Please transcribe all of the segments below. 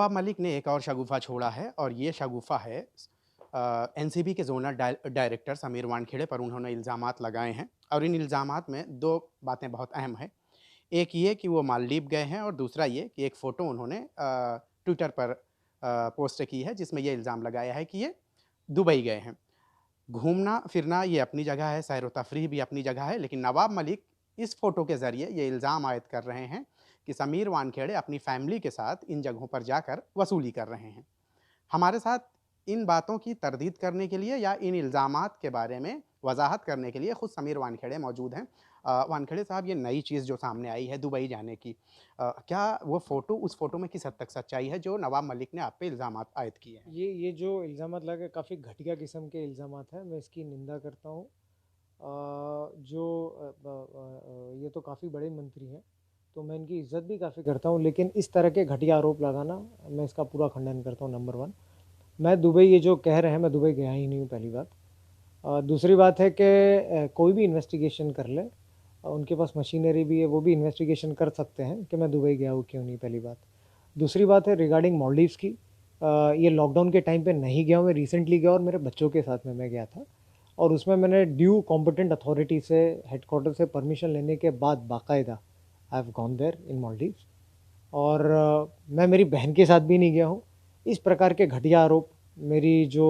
नवाब मलिक ने एक और शगुफ़ा छोड़ा है और ये शगुफ़ा है एनसीबी के ज़ोनल डायरेक्टर समीर वानखेड़े पर उन्होंने इल्ज़ामात लगाए हैं और इन इल्ज़ामात में 2 बातें बहुत अहम हैं। एक ये कि वो मालदीव गए हैं और दूसरा ये कि एक फ़ोटो उन्होंने ट्विटर पर पोस्ट की है जिसमें ये इल्ज़ाम लगाया है कि ये दुबई गए हैं। घूमना-फिरना ये अपनी जगह है, सैर-व-तफ़रीह भी अपनी जगह है, लेकिन नवाब मलिक इस फ़ोटो के ज़रिए ये इल्ज़ाम आयद कर रहे हैं कि समीर वानखेड़े अपनी फ़ैमिली के साथ इन जगहों पर जाकर वसूली कर रहे हैं। हमारे साथ इन बातों की तरदीद करने के लिए या इन इल्ज़ामात के बारे में वज़ाहत करने के लिए खुद समीर वानखेड़े मौजूद हैं। वानखेड़े साहब, ये नई चीज़ जो सामने आई है दुबई जाने की, क्या वो फ़ोटो उस फ़ोटो में किस हद तक सच्चाई है जो नवाब मलिक ने आप पे इल्ज़ामात आयद किए हैं? ये जो इल्ज़ामात लगे काफ़ी घटिया किस्म के इल्ज़ामात हैं, मैं इसकी निंदा करता हूँ। ये तो काफ़ी बड़े मंत्री हैं, तो मैं इनकी इज़्ज़त भी काफ़ी करता हूँ, लेकिन इस तरह के घटिया आरोप लगाना, मैं इसका पूरा खंडन करता हूँ। नंबर 1, मैं दुबई ये जो कह रहे हैं, मैं दुबई गया ही नहीं हूँ, पहली बात। दूसरी बात है कि कोई भी इन्वेस्टिगेशन कर ले, उनके पास मशीनरी भी है, वो भी इन्वेस्टिगेशन कर सकते हैं कि मैं दुबई गया हूँ क्यों नहीं, पहली बात। दूसरी बात है रिगार्डिंग मालदीव्स की, ये लॉकडाउन के टाइम पे नहीं गया हूँ, मैं रिसेंटली गया और मेरे बच्चों के साथ में मैं गया था और उसमें मैंने ड्यू कॉम्पिटेंट अथॉरिटी से, हेडक्वार्टर से परमिशन लेने के बाद बाकायदा I have gone there in Maldives और मैं मेरी बहन के साथ भी नहीं गया हूँ। इस प्रकार के घटिया आरोप मेरी जो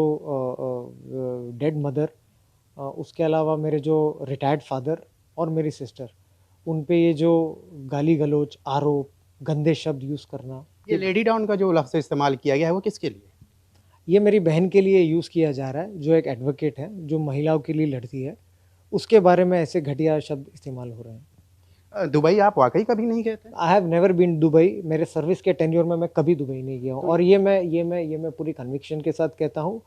डेड मदर, उसके अलावा मेरे जो रिटायर्ड फादर और मेरी सिस्टर, उन पे ये जो गाली-गलौच, आरोप, गंदे शब्द यूज़ करना, ये लेडी डॉन का जो लफ़्ज़ इस्तेमाल किया गया है वो किसके लिए? ये मेरी बहन के लिए यूज़ किया जा रहा है, जो एक एडवोकेट है, जो महिलाओं के लिए लड़ती है, उसके बारे में ऐसे घटिया शब्द इस्तेमाल हो रहे हैं। दुबई आप वाक़ई कभी नहीं गए थे? I have never been Dubai, मेरे सर्विस के टेन्योर में मैं कभी दुबई नहीं गया हूँ तो और ये मैं पूरी कन्विक्शन के साथ कहता हूँ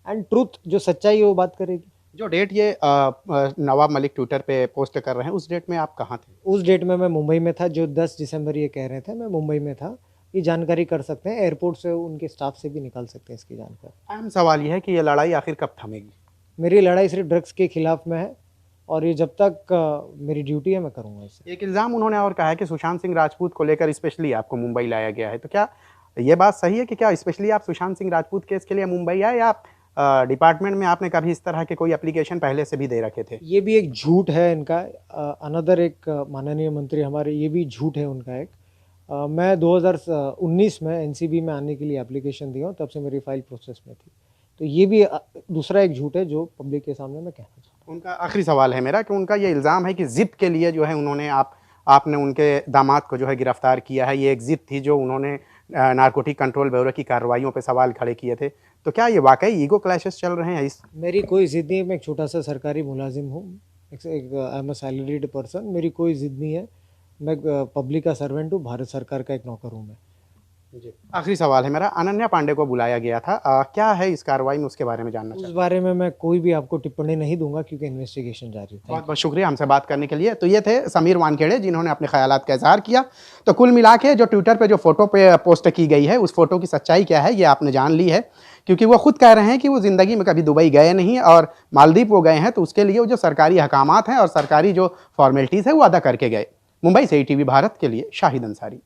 एंड ट्रुथ जो सच्चाई है वो बात करेगी। जो डेट ये नवाब मलिक ट्विटर पे पोस्ट कर रहे हैं, उस डेट में आप कहाँ थे? उस डेट में मैं मुंबई में था, जो 10 दिसंबर ये कह रहे थे, मैं मुंबई में था। ये जानकारी कर सकते हैं, एयरपोर्ट से उनके स्टाफ से भी निकाल सकते हैं इसकी जानकारी। अहम सवाल ये है कि ये लड़ाई आखिर कब थमेगी? मेरी लड़ाई सिर्फ़ ड्रग्स के खिलाफ में है और ये जब तक मेरी ड्यूटी है मैं करूँगा इसे। एक इल्ज़ाम उन्होंने और कहा है कि सुशांत सिंह राजपूत को लेकर स्पेशली आपको मुंबई लाया गया है। तो क्या ये बात सही है कि क्या स्पेशली आप सुशांत सिंह राजपूत केस के लिए मुंबई आए या डिपार्टमेंट में आपने कभी इस तरह के कोई एप्लीकेशन पहले से भी दे रखे थे? ये भी एक झूठ है इनका। अनदर एक माननीय मंत्री हमारे, ये भी झूठ है उनका एक। मैं 2019 में एनसीबी में आने के लिए एप्लीकेशन दिया हूँ, तब से मेरी फ़ाइल प्रोसेस में थी। तो ये भी दूसरा एक झूठ है जो पब्लिक के सामने मैं कहना चाहता हूँ। उनका आखिरी सवाल है मेरा कि उनका ये इल्ज़ाम है कि ज़िद के लिए जो है उन्होंने आपने उनके दामाद को जो है गिरफ़्तार किया है। ये एक ज़िद थी जो उन्होंने नारकोटिक कंट्रोल ब्यूरो की कार्रवाइयों पे सवाल खड़े किए थे। तो क्या ये वाक़ई ईगो क्लैशेस चल रहे हैं इस मेरी कोई ज़िद नहीं है, मैं एक छोटा-सा सरकारी मुलाज़िम हूँ। I am a salaried person, मेरी कोई ज़िद नहीं है। मैं पब्लिक का सर्वेंट हूँ, भारत सरकार का एक नौकर हूँ मैं। जी। आखिरी सवाल है मेरा, अनन्या पांडे को बुलाया गया था। क्या है इस कार्रवाई में उसके बारे में जानना उस चाहता हूँ? बारे में मैं कोई भी आपको टिप्पणी नहीं दूँगा क्योंकि इन्वेस्टिगेशन जारी है। Thank you. बहुत-बहुत शुक्रिया हमसे बात करने के लिए। तो ये थे समीर वानखेड़े जिन्होंने अपने ख़यालात का इज़हार किया। तो कुल मिला के जो ट्विटर पे जो फ़ोटो पे पोस्ट की गई है, उस फ़ोटो की सच्चाई क्या है ये आपने जान ली है। क्योंकि वो खुद कह रहे हैं कि वो ज़िंदगी में कभी दुबई गए नहीं और मालदीव वो गए हैं तो उसके लिए वो जो सरकारी अहकामात हैं और सरकारी जो फ़ॉर्मेलिटीज़ है वो अदा करके गए। मुंबई से ईटीवी भारत के लिए शाहिद अंसारी।